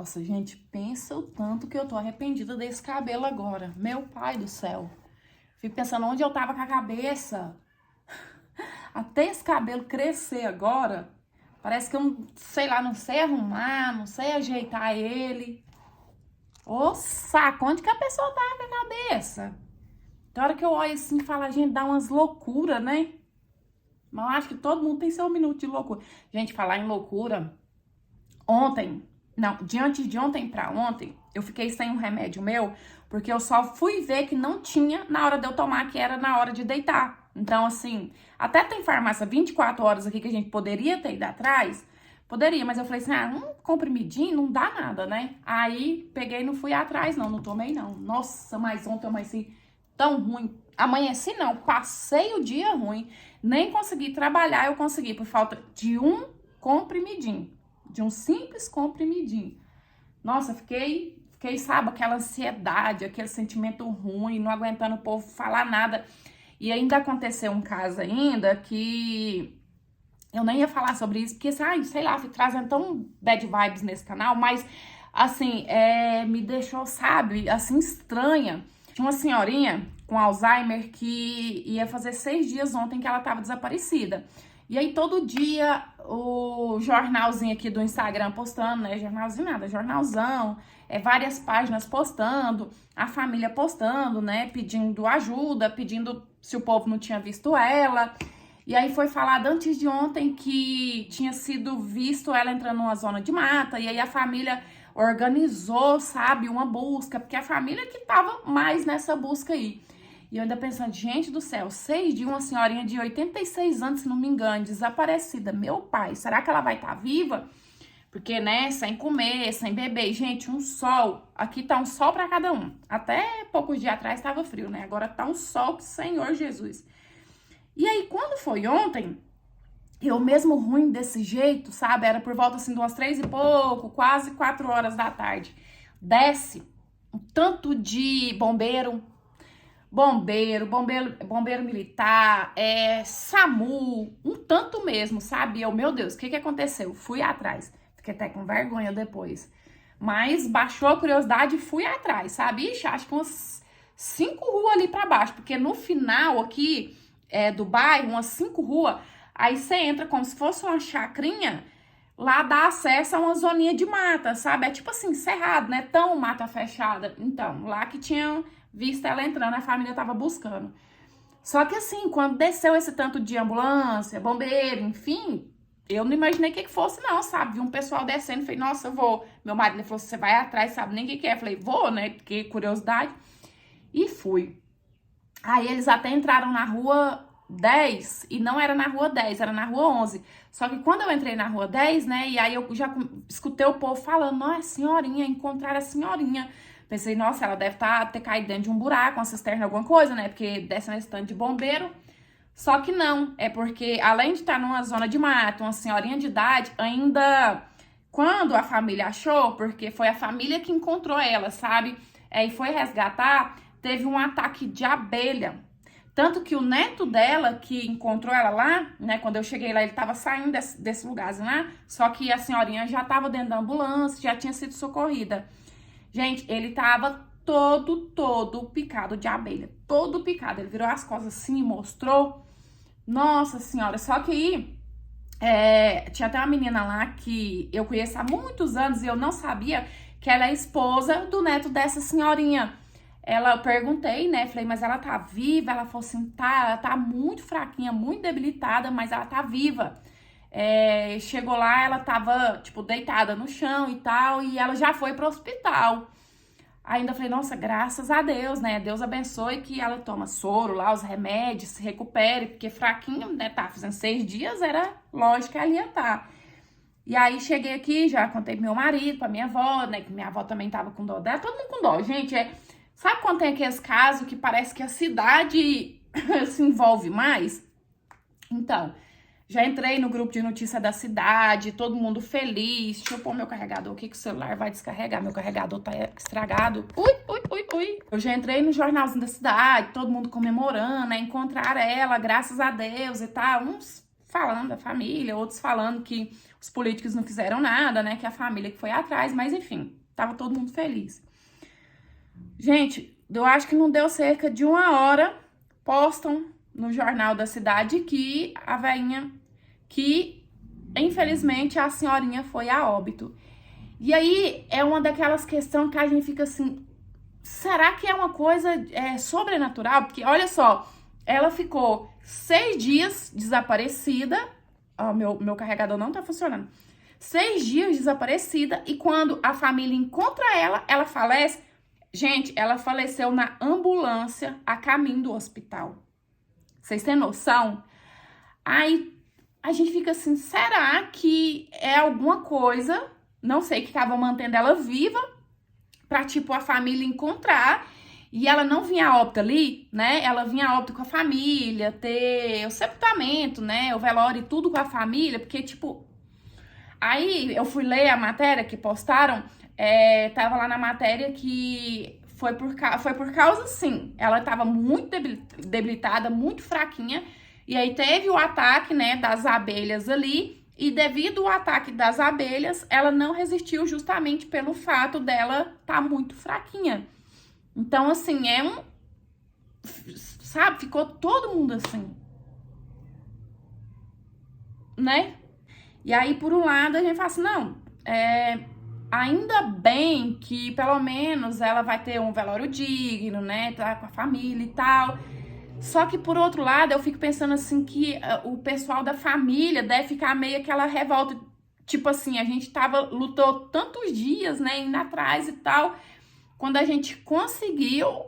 Nossa, gente, pensa o tanto que eu tô arrependida desse cabelo agora. Meu pai do céu. Fico pensando onde eu tava com a cabeça. Até esse cabelo crescer agora, parece que eu não sei lá, não sei arrumar, não sei ajeitar ele. Ô, saco, onde que a pessoa tá com a cabeça? Tem hora que eu olho assim e falo, a gente dá umas loucuras, né? Mas eu acho que todo mundo tem seu minuto de loucura. Gente, falar em loucura, ontem, não, diante de ontem pra ontem, eu fiquei sem um remédio meu, porque eu só fui ver que não tinha na hora de eu tomar, que era na hora de deitar. Então, assim, até tem farmácia 24 horas aqui que a gente poderia ter ido atrás, poderia, mas eu falei assim, um comprimidinho não dá nada, né? Aí, peguei e não fui atrás, não tomei, não. Nossa, mas ontem eu amanheci tão ruim. Amanheci, não, passei o dia ruim, nem consegui trabalhar, eu consegui por falta de um comprimidinho. De um simples comprimidinho. Nossa, fiquei, sabe, aquela ansiedade, aquele sentimento ruim, não aguentando o povo falar nada. E ainda aconteceu um caso ainda que eu nem ia falar sobre isso, porque, sei lá, fico trazendo tão bad vibes nesse canal, mas, assim, me deixou, sabe, assim, estranha. Tinha uma senhorinha com Alzheimer que ia fazer 6 dias ontem que ela estava desaparecida. E aí, todo dia, o jornalzinho aqui do Instagram postando, né? Jornalzinho nada, jornalzão. Várias páginas postando, a família postando, né? Pedindo ajuda, pedindo se o povo não tinha visto ela. E aí, foi falado antes de ontem que tinha sido visto ela entrando numa zona de mata. E aí, a família organizou, sabe, uma busca. Porque a família que tava mais nessa busca aí. E eu ainda pensando, gente do céu, 6 dias, uma senhorinha de 86 anos, se não me engano, desaparecida. Meu pai, será que ela vai estar viva? Porque, né, sem comer, sem beber. Gente, um sol. Aqui tá um sol pra cada um. Até poucos dias atrás tava frio, né? Agora tá um sol que Senhor Jesus. E aí, quando foi ontem, eu mesmo ruim desse jeito, sabe? Era por volta, assim, de umas 3 e pouco, quase 4 horas da tarde. Desce um tanto de bombeiro militar, SAMU, um tanto mesmo, sabe? Meu Deus, o que aconteceu? Fui atrás. Fiquei até com vergonha depois. Mas baixou a curiosidade e fui atrás, sabe? Ixi, acho que umas 5 ruas ali pra baixo, porque no final aqui do bairro, umas 5 ruas, aí você entra como se fosse uma chacrinha, lá dá acesso a uma zoninha de mata, sabe? É tipo assim, cerrado, né? Tão mata fechada. Então, lá que tinha visto ela entrando, a família tava buscando. Só que assim, quando desceu esse tanto de ambulância, bombeiro, enfim, eu não imaginei o que fosse não, sabe? Vi um pessoal descendo, falei, nossa, eu vou. Meu marido falou, você vai atrás, sabe nem o que é. Falei, vou, né? Porque curiosidade. E fui. Aí eles até entraram na rua 10, e não era na rua 10, era na rua 11. Só que quando eu entrei na rua 10, né, e aí eu já escutei o povo falando, nossa, senhorinha, encontraram a senhorinha. Pensei, nossa, ela deve ter caído dentro de um buraco, uma cisterna, alguma coisa, né, porque desce nesse tanto de bombeiro. Só que não, é porque além de estar numa zona de mata, uma senhorinha de idade, ainda quando a família achou, porque foi a família que encontrou ela, sabe, e foi resgatar, teve um ataque de abelha. Tanto que o neto dela, que encontrou ela lá, né, quando eu cheguei lá, ele tava saindo desse lugarzinho lá, só que a senhorinha já tava dentro da ambulância, já tinha sido socorrida. Gente, ele tava todo picado de abelha, todo picado. Ele virou as costas assim e mostrou. Nossa senhora, só que aí, tinha até uma menina lá que eu conheço há muitos anos e eu não sabia que ela é esposa do neto dessa senhorinha. Eu perguntei, né, falei, mas ela tá viva? Ela falou assim, tá, ela tá muito fraquinha, muito debilitada, mas ela tá viva. Chegou lá, ela tava, tipo, deitada no chão e tal, e ela já foi pro hospital. Ainda falei, nossa, graças a Deus, né, Deus abençoe que ela toma soro lá, os remédios, se recupere, porque fraquinha, né, tá fazendo 6 dias, era lógico que ela ia estar. E aí, cheguei aqui, já contei pro meu marido, pra minha avó, né, que minha avó também tava com dó dela, todo mundo com dó, gente, sabe quando tem aqueles casos que parece que a cidade se envolve mais? Então, já entrei no grupo de notícia da cidade, todo mundo feliz. Deixa eu pôr meu carregador aqui que o celular vai descarregar. Meu carregador tá estragado. Ui. Eu já entrei no jornalzinho da cidade, todo mundo comemorando, né? Encontraram ela, graças a Deus e tal. Uns falando da família, outros falando que os políticos não fizeram nada, né? Que a família que foi atrás, mas enfim, tava todo mundo feliz. Gente, eu acho que não deu cerca de 1 hora, postam no jornal da cidade que a velhinha, que infelizmente a senhorinha foi a óbito. E aí é uma daquelas questões que a gente fica assim, será que é uma coisa sobrenatural? Porque olha só, ela ficou 6 dias desaparecida. Ó, meu carregador não tá funcionando. 6 dias desaparecida, e quando a família encontra ela, ela falece. Gente, ela faleceu na ambulância a caminho do hospital. Vocês têm noção? Aí a gente fica assim, será que é alguma coisa, não sei, que estava mantendo ela viva, pra, tipo, a família encontrar, e ela não vinha a óbito ali, né? Ela vinha a óbito com a família, ter o sepultamento, né? O velório e tudo com a família, porque, tipo... Aí eu fui ler a matéria que postaram, tava lá na matéria que foi por causa, sim, ela tava muito debilitada, muito fraquinha, e aí teve o ataque, né, das abelhas ali, e devido ao ataque das abelhas, ela não resistiu justamente pelo fato dela tá muito fraquinha. Então, assim, sabe, ficou todo mundo assim, né? E aí, por um lado, a gente fala assim, não, ainda bem que pelo menos ela vai ter um velório digno, né, tá com a família e tal. Só que, por outro lado, eu fico pensando assim que o pessoal da família deve ficar meio aquela revolta, tipo assim, a gente lutou tantos dias, né, indo atrás e tal, quando a gente conseguiu,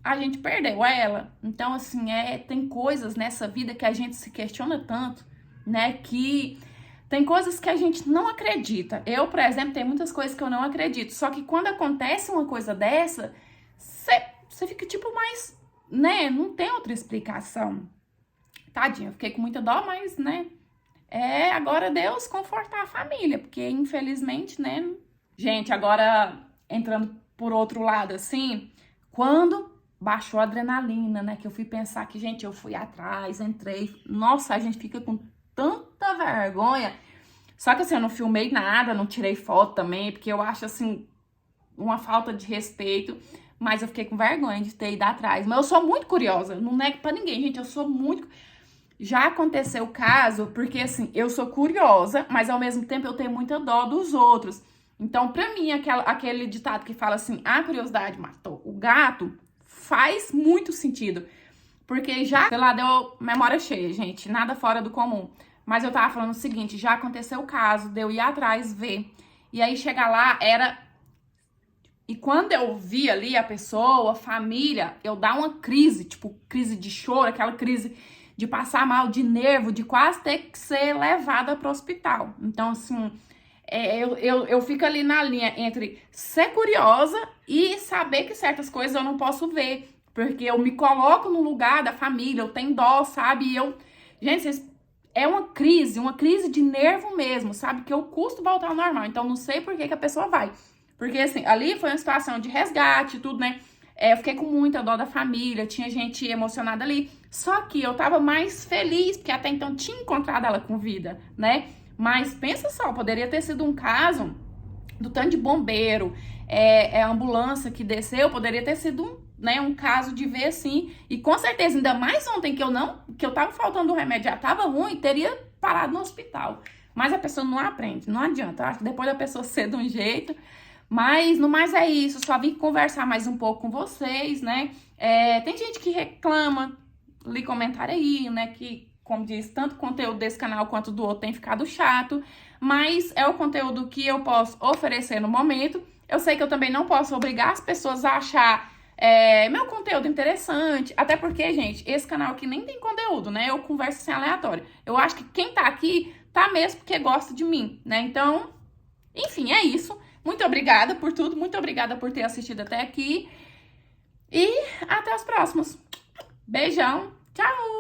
a gente perdeu ela. Então, assim, tem coisas nessa vida que a gente se questiona tanto, né, que... Tem coisas que a gente não acredita. Eu, por exemplo, tem muitas coisas que eu não acredito. Só que quando acontece uma coisa dessa, você fica tipo mais, né? Não tem outra explicação. Tadinha, eu fiquei com muita dó, mas, né? Agora Deus confortar a família, porque infelizmente, né? Gente, agora entrando por outro lado, assim, quando baixou a adrenalina, né? Que eu fui pensar que, gente, eu fui atrás, entrei. Nossa, a gente fica com tanta vergonha. Só que assim, eu não filmei nada, não tirei foto também, porque eu acho assim, uma falta de respeito. Mas eu fiquei com vergonha de ter ido atrás. Mas eu sou muito curiosa, não nego pra ninguém, gente, eu sou muito... Já aconteceu o caso, porque assim, eu sou curiosa, mas ao mesmo tempo eu tenho muita dó dos outros. Então, pra mim, aquele ditado que fala assim, a curiosidade matou o gato, faz muito sentido. Porque já, sei lá, deu memória cheia, gente, nada fora do comum. Mas eu tava falando o seguinte, já aconteceu o caso de eu ir atrás ver. E aí chegar lá era... E quando eu vi ali a pessoa, a família, eu dar uma crise, tipo crise de choro, aquela crise de passar mal, de nervo, de quase ter que ser levada pro hospital. Então, assim, eu fico ali na linha entre ser curiosa e saber que certas coisas eu não posso ver. Porque eu me coloco no lugar da família, eu tenho dó, sabe? E gente, é uma crise de nervo mesmo, sabe? Que eu custo voltar ao normal. Então, não sei por que a pessoa vai. Porque, assim, ali foi uma situação de resgate e tudo, né? Eu fiquei com muita dó da família, tinha gente emocionada ali. Só que eu tava mais feliz, porque até então tinha encontrado ela com vida, né? Mas pensa só, poderia ter sido um caso do tanto de bombeiro, a ambulância que desceu, poderia ter sido um caso de ver assim, e com certeza, ainda mais ontem que eu tava faltando o remédio, já tava ruim, teria parado no hospital. Mas a pessoa não aprende, não adianta. Eu acho que depois da pessoa ser de um jeito, mas no mais é isso, só vim conversar mais um pouco com vocês, né? Tem gente que reclama, li comentário aí, né, que, como diz, tanto o conteúdo desse canal quanto do outro tem ficado chato, mas é o conteúdo que eu posso oferecer no momento. Eu sei que eu também não posso obrigar as pessoas a achar meu conteúdo interessante, até porque, gente, esse canal aqui nem tem conteúdo, né? Eu converso assim aleatório. Eu acho que quem tá aqui tá mesmo porque gosta de mim, né? Então, enfim, é isso. Muito obrigada por tudo, muito obrigada por ter assistido até aqui e até os próximos. Beijão, tchau!